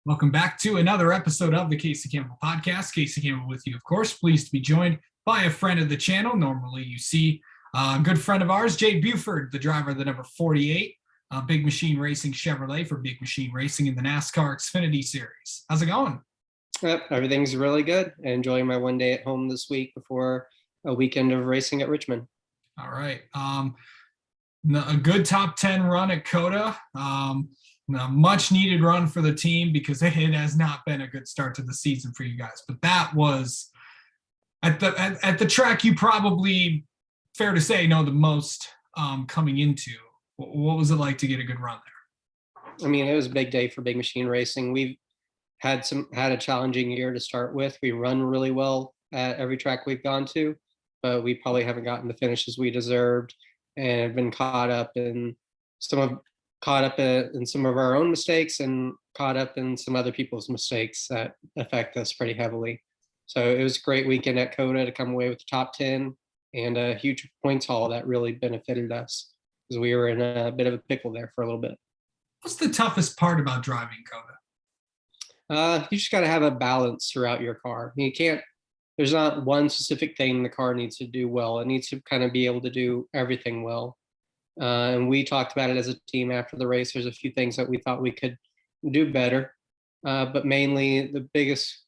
Welcome back to another episode of the Casey Campbell Podcast. Casey Campbell with you, of course. Pleased to be joined by a friend of the channel. Normally you see a good friend of ours, Jade Buford, the driver of the number 48, Big Machine Racing Chevrolet for Big Machine Racing in the NASCAR Xfinity Series. How's it going? Yep, everything's really good. Enjoying my one day at home this week before a weekend of racing at Richmond. All right. A good top 10 run at COTA. A much needed run for the team because it has not been a good start to the season for you guys. But that was at the track you probably, fair to say, know the most coming into. What was it like to get a good run there? I mean, it was a big day for Big Machine Racing. We've had a challenging year to start with. We run really well at every track we've gone to, but we probably haven't gotten the finishes we deserved and have been caught up in some of our own mistakes and caught up in some other people's mistakes that affect us pretty heavily. So it was a great weekend at COTA to come away with the top 10 and a huge points haul that really benefited us because we were in a bit of a pickle there for a little bit. What's the toughest part about driving COTA? You just got to have a balance throughout your car. There's not one specific thing the car needs to do well. It needs to kind of be able to do everything well. And we talked about it as a team after the race. There's a few things that we thought we could do better, but mainly the biggest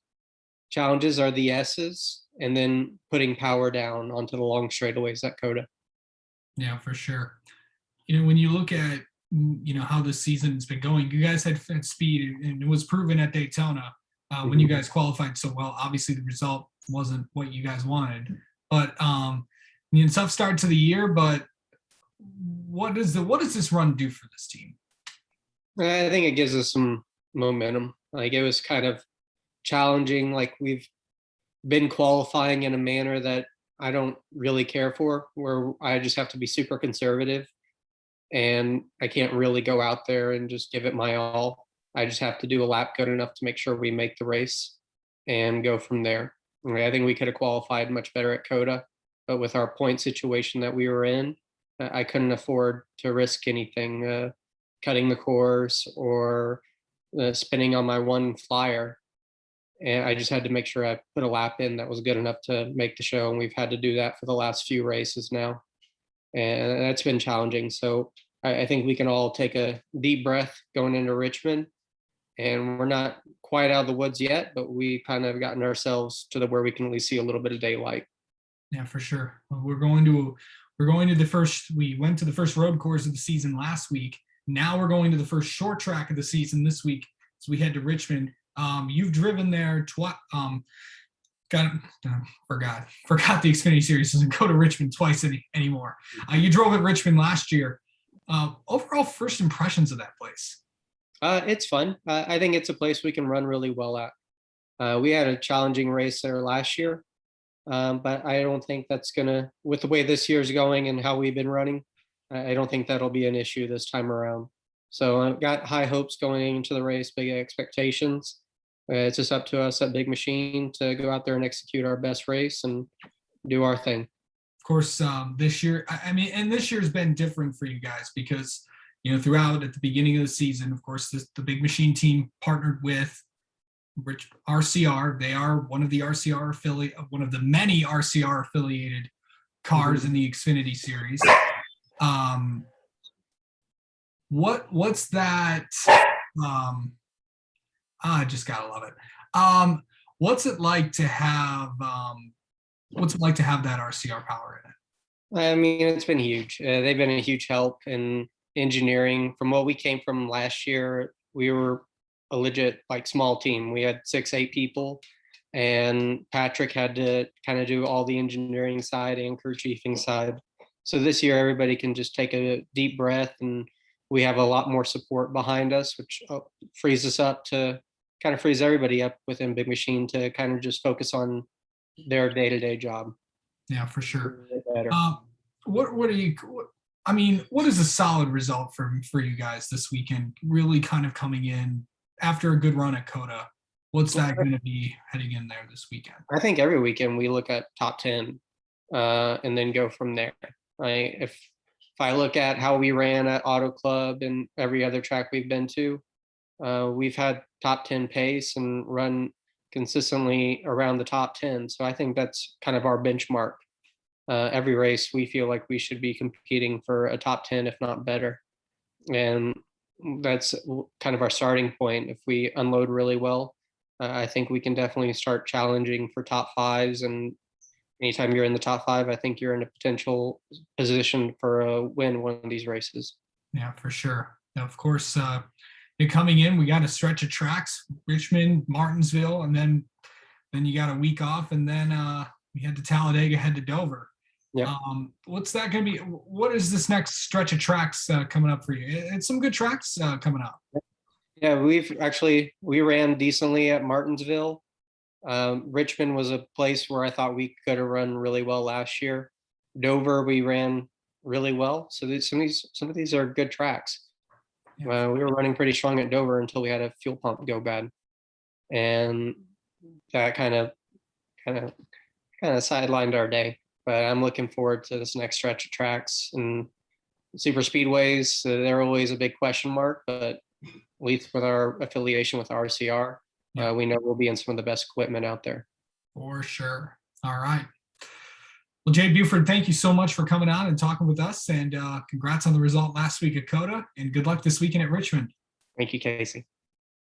challenges are the S's and then putting power down onto the long straightaways at COTA. Yeah, for sure. When you look at how the season's been going, you guys had speed, and it was proven at Daytona when you guys qualified so well. Obviously, the result wasn't what you guys wanted, but tough start to the year. But what does this run do for this team? I think it gives us some momentum. Like, it was kind of challenging. Like, we've been qualifying in a manner that I don't really care for, where I just have to be super conservative and I can't really go out there and just give it my all. I just have to do a lap good enough to make sure we make the race and go from there. I think we could have qualified much better at COTA, but with our point situation that we were in, I couldn't afford to risk anything, cutting the course or spinning on my one flyer. And I just had to make sure I put a lap in that was good enough to make the show. And we've had to do that for the last few races now. And that's been challenging. So I think we can all take a deep breath going into Richmond. And we're not quite out of the woods yet, but we kind of gotten ourselves to where we can at least see a little bit of daylight. Yeah, for sure. We went to the first road course of the season last week. Now we're going to the first short track of the season this week. So we head to Richmond. You've driven there forgot the Xfinity Series doesn't go to Richmond twice anymore. You drove at Richmond last year. Overall first impressions of that place? It's fun. I think it's a place we can run really well at. We had a challenging race there last year, but I don't think that's with the way this year's going and how we've been running, I don't think that'll be an issue this time around. So I've got high hopes going into the race, big expectations. It's just up to us at Big Machine to go out there and execute our best race and do our thing. Of course, this year, and this year's been different for you guys because, throughout at the beginning of the season, of course, the Big Machine team partnered with RCR. They are one of the many RCR affiliated cars in the Xfinity Series. What's that? I just gotta love it. What's it like to have that RCR power in it? I mean, it's been huge. They've been a huge help in engineering. From what we came from last year, we were a legit small team. We had 6-8 people, and Patrick had to kind of do all the engineering side and crew chiefing side. So this year, everybody can just take a deep breath, and we have a lot more support behind us, which frees everybody up within Big Machine to kind of just focus on their day-to-day job. Yeah, for sure. What is a solid result for you guys this weekend? Really kind of coming in after a good run at COTA. What's that going to be heading in there this weekend? I think every weekend we look at top 10 and then go from there. If I look at how we ran at Auto Club and every other track we've been to, we've had top 10 pace and run consistently around the top 10. So I think that's kind of our benchmark. Every race, we feel like we should be competing for a top 10, if not better. And that's kind of our starting point. If we unload really well, I think we can definitely start challenging for top fives. And anytime you're in the top five, I think you're in a potential position for a win one of these races. Yeah, for sure. Now, of course, you're coming in. We got a stretch of tracks: Richmond, Martinsville, and then you got a week off, and then we head to Talladega, head to Dover. Yeah. What's that going to be? What is this next stretch of tracks coming up for you? It's some good tracks coming up. Yeah, we ran decently at Martinsville. Richmond was a place where I thought we could have run really well last year. Dover, we ran really well. So some of these are good tracks. Yeah. We were running pretty strong at Dover until we had a fuel pump go bad, and that kind of sidelined our day. But I'm looking forward to this next stretch of tracks and super speedways. They're always a big question mark, but at least with our affiliation with RCR, Yeah. we know we'll be in some of the best equipment out there. For sure. All right. Well, Jade Buford, thank you so much for coming on and talking with us. And congrats on the result last week at COTA. And good luck this weekend at Richmond. Thank you, Casey.